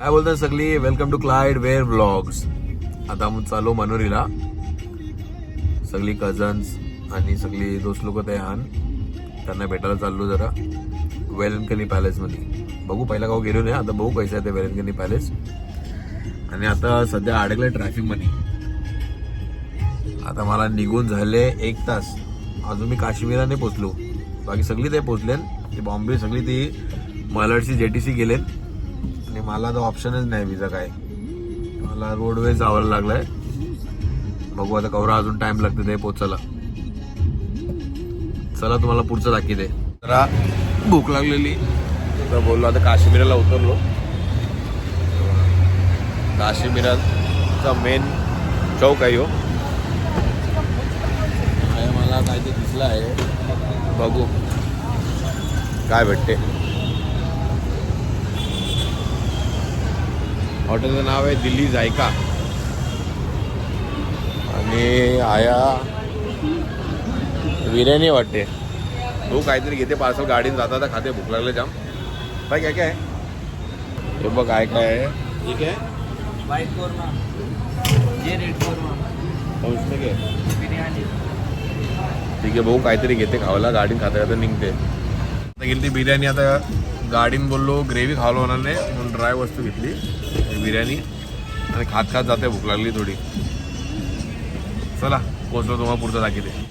काय बोलतात सगळी, welcome to Clyde wear vlogs. आता आपण चालू मनोरीला, सगळी कझन्स आणि सगळी दोस्त लोक ते आण त्यांना भेटायला चाललो जरा वेलनकनी पॅलेस मध्ये. बघू पहिला गाव गेलो नाही, आता बघू कैसे आहे ते वेलनकनी पॅलेस. आणि आता सध्या अडकलंय ट्रॅफिक मध्ये. आता मला निघून झाले 1 तास, अजून मी काश्मीरला नाही पोचलो. बाकी सगळी ते पोचले, ती बॉम्बे सगळी ती मलाडची JTC गेलेत आणि मला तर ऑप्शनच नाही विजा काय. मला रोडवेज जावं लागलाय. बघू आता कवरा अजून टाइम लागते ते पोचायला. चला तुम्हाला पुढचं दाखवते. जरा भूक लागलेली तर बोललो आता काश्मीरला उतरलो. काश्मीरचा मेन चौक आहे हो. मला काय ते दिसलं आहे, बघू काय भेटते. हॉटेलचं नाव आहे दिल्ली जायका आणि आया बिर्याणी वाटते. तू काहीतरी घेते पार्सल, गाडीत जाता खाते. भूक लागले जाम. भाई काय काय आहे हे बघ, काय काय आहे. ठीक आहे, व्हाइट कोरमा, ये रेड कोरमा और उसमें क्या है? बिर्याणी. ठीक आहे भाऊ, काहीतरी घेते खावायला. गाडीत खाता खाता निघते. आता गेली ती बिर्याणी. आता गाडीन बोललो ग्रेव्ही खावलं होणार नाही म्हणून ड्राय वस्तू घेतली बिर्याणी आणि खात खात जाते. भूक लागली थोडी. चला पोचलो, तुम्हाला पुढचं दाखवते.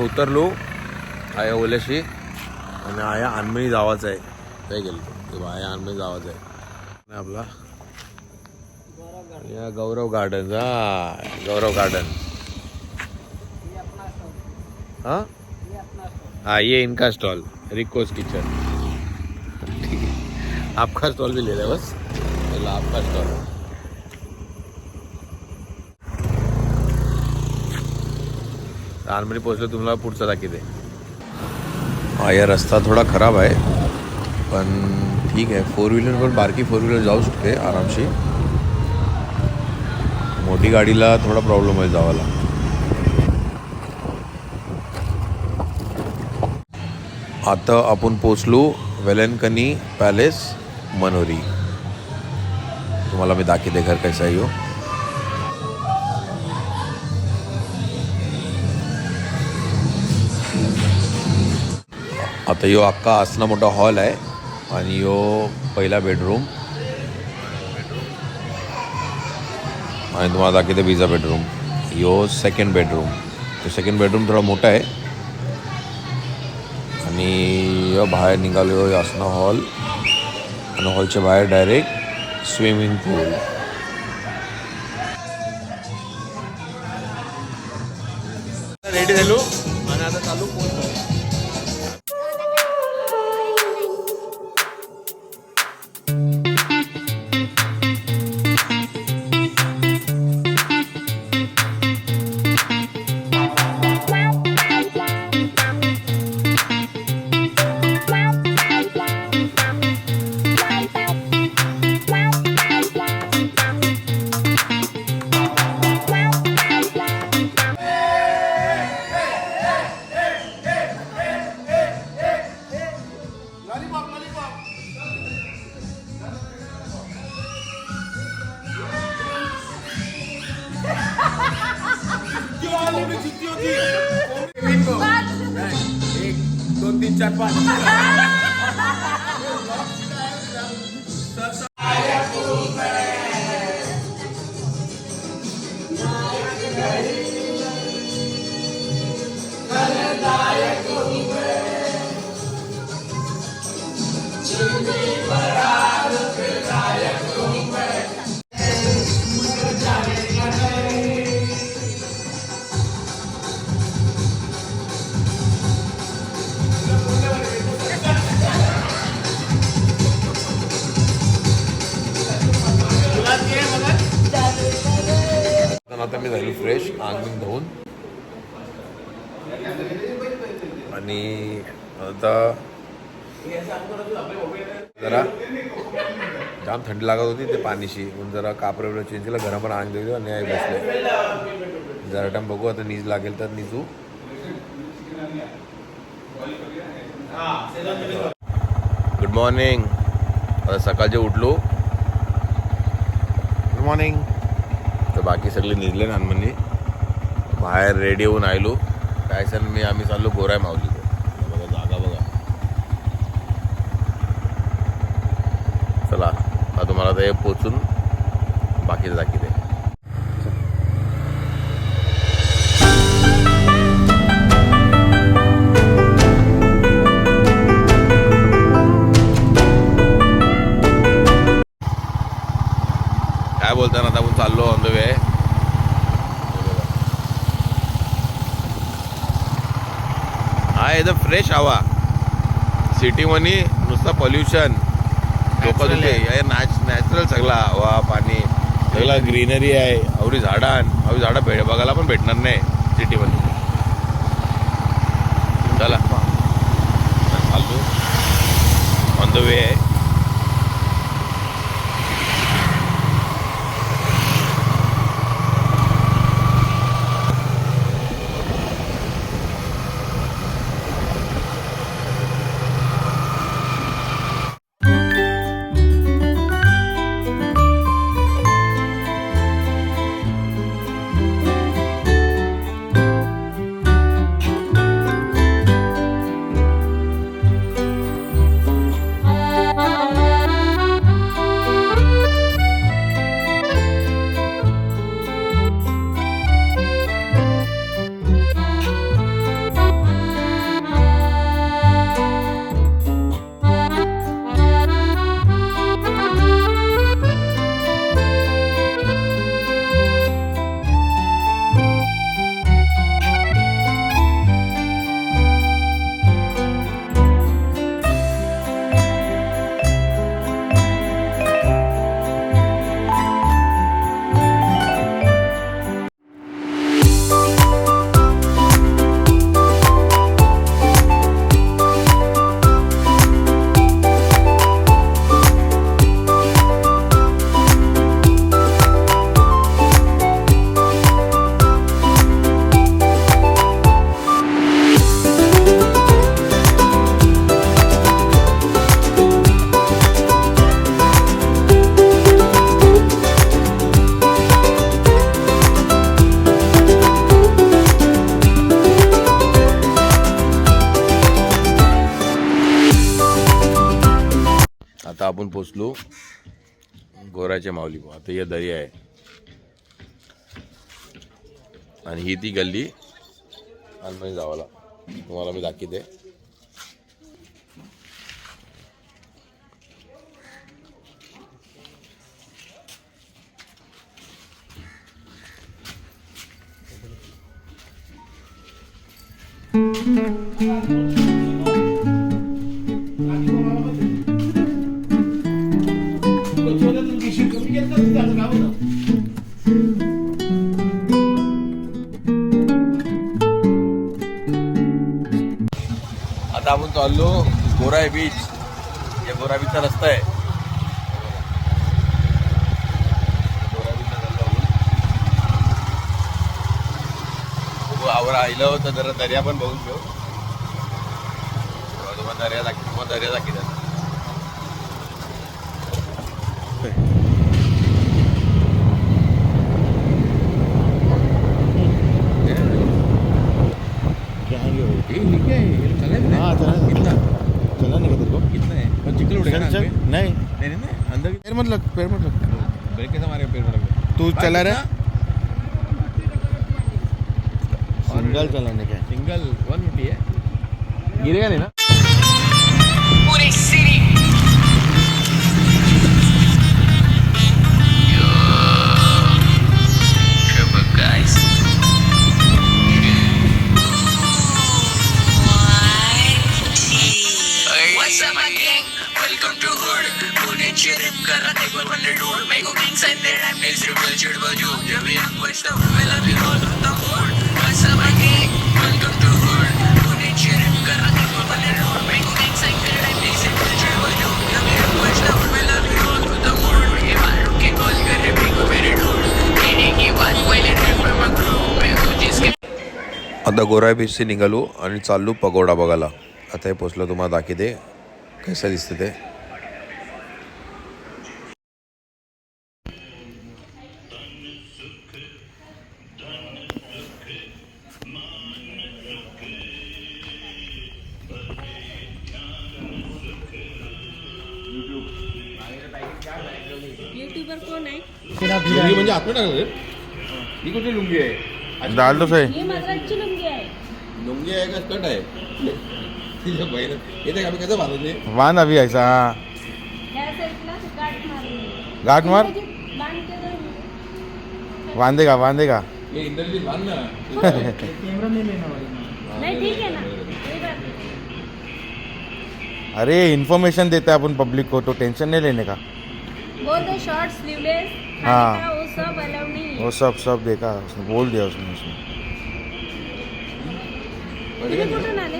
उतरलो आया ओल्याशी आणि आया अनमणी जावाचा आहे. काय गेलो तेव्हा आया अनमणी जावाचा आहे आपला. या गौरव गार्डन. हा गौरव गार्डन. हाँ हाँ, ये इनका स्टॉल, रिकोस किचन. ठीक है, आपका स्टॉल भी ले रहे बस. आपका स्टॉल. आनमणी पोचलो, तुम्हाला पुढचा दाखवते. या रस्ता थोडा खराब आहे पण ठीक आहे. 4 व्हीलर पण, बारकी 4 व्हीलर जाऊ शकते आरामशी. मोठी गाडीला थोडा प्रॉब्लेम आहे जावाला. आता आपण पोचलो वेलनकनी पॅलेस मनोरी. तुम्हाला मी दाखवते घर कैसा आहे. आता यो अख्खा असना मोठा हॉल आहे आणि यो पहिला बेडरूम आणि तुम्हाला दाखवते बीजा बेडरूम. यो सेकंड बेडरूम. तो सेकंड बेडरूम थोडा मोठा आहे आणि यो बाहेर निघालो यो असना हॉल आणि हॉलच्या बाहेर डायरेक्ट स्विमिंग पूल. रेडी झालो आणि आता चालू पोहोचलो. एक 2 3 4 5. आता मी झालो फ्रेश, अंग बिंग धुवून. आणि आता जरा जाम थंडी लागत होती ते पाणीशी, म्हणून जरा कापड वगैरे चेंज केलं, गरम पण अंग दिलं आणि बसले. जरा टाइम बघू आता, नीज लागेल तर निजू. Good morning. आता सकाळचे उठलो. Good morning. तर बाकी सगळे निजले नानमनी, बाहेर रेडी होऊन आयलो. काय सर आम्ही चाललो गोराय माऊली. बघा जागा बघा. चला आता तुम्हाला ते पोचून बाकीचं दाखवते. काय बोलताना आता आपण चाललो ऑन द वे. हा एकदम फ्रेश हवा. सिटीमध्ये नुसतं पॉल्युशन, लोक तुझे नॅचरल सगळा हवा पाणी सगळं ग्रीनरी आहे. अवरी झाडं बघायला पण भेटणार नाही सिटीमध्ये. चला चाललो ऑन द वे आहे. आता आपण पोचलो गोराच्या माऊली. आता ही दर्या आहे आणि ही ती गल्ली आणि जावाला तुम्हाला मी दाखवते. आता आपण चाललो गोराई बीच. या गोराई बीचचा रस्ता आहे. आवर आलं तर जरा दर्या पण बघून घेऊ. तुम्हाला दर्या दाखवतात. नहीं अंदर पैर मत लग ब्रेक कैसे मारे पैर में लग. तू चला रहा सिंगल चलाने का. सिंगल 150 है. गिरेगा नहीं ना. पूरी city guys. What's up, my gang? Welcome to Hood. Pune chirp kar rahe 100 road. Main ko king sign there. I'm next to Chirbaju. Jab ye आता गोराई बीचचे निघालो आणि चाललो पगोडा बघायला. आता हे पोचलं, तुम्हाला दाखवते कसं दिसतं ते. युट्यूबर कोण आहे? लुंगी म्हणजे आतून टाकलं ही कुठली लुंगी आहे? दाल डोसा आहे. ही मद्रासची लुंगी आहे. लुंगी आहे का स्कर्ट आहे? तिच्या बहिण येते आम्ही कसं बांधले वान अभी ऐसा हाँ या साईडला गाठ मारून गाठ मार बांधते तर बांधेगा बांधेगा हे इंद्रजीत बांध ना. नाही ठीक आहे ना कोई बात नहीं. अरे इन्फॉर्मेशन देते हैं अपन पब्लिक को, तो टेंशन नहीं लेने का. बोल दो शॉर्ट स्लीवलेस हाँ. वो सब अलाउड नहीं है. वो सब देखा उसने, बोल दिया उसने. तुम्ही कुठून आले?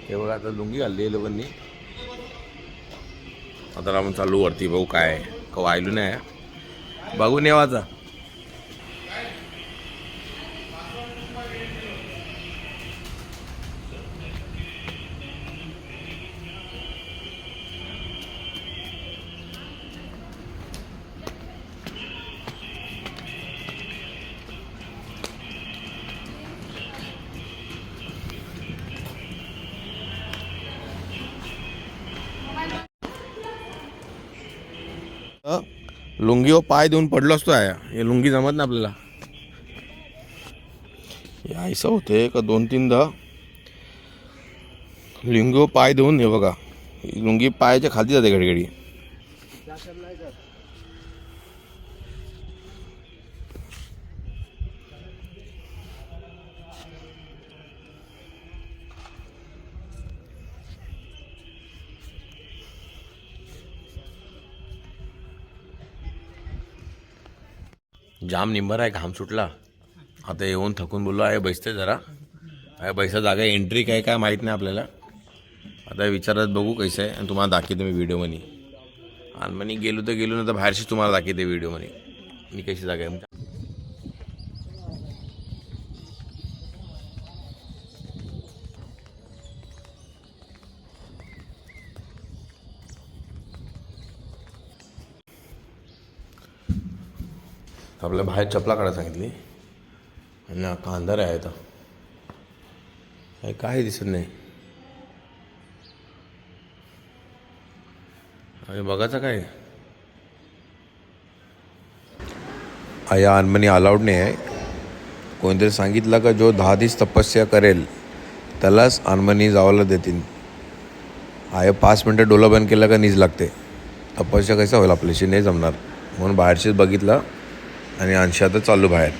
हे बघा आता लुंगी घालली लोकांनी. आता आपण चालू वरती बघू काय आहे. का वायलू नाही बघून येवाचा. लुंगीवर पाय देऊन पडलो असतो आहे. हे लुंगी जमत ना आपल्याला. हे ऐसा होते का 2-3दा लुंगीवर पाय देऊन. हे बघा ही लुंगी पायाच्या खाली जाते घडी घडी. जाम निंबर आहे, घाम सुटला. आता येऊन थकून बोललो आहे बैसते जरा. आहे बैसा जागा एंट्री काय माहीत नाही आपल्याला. आता विचारत बघू कैसे आहे आणि तुम्हाला दाखवते मी व्हिडिओमध्ये. आणि मग गेलो तर गेलो, नाही तर बाहेरशी तुम्हाला दाखवते व्हिडिओमध्ये मी कशी जागा आहे. आपल्या बाहेर चपला काढायला सांगितली आणि अख्खा अंधार आहे. आता काही दिसत नाही. आणि बघायचं काय या अनमनी अलाउड नाही आहे. कोणतरी सांगितलं का जो 10 दिवस तपस्या करेल त्यालाच अनमनी जावायला देतील. 5 मिनटं डोलं बंद केलं का नीज लागते. तपस्या कसं होईल आपल्याशी नाही जमणार. म्हणून बाहेरशीच बघितलं आणि अंशातच चाललो बाहेर.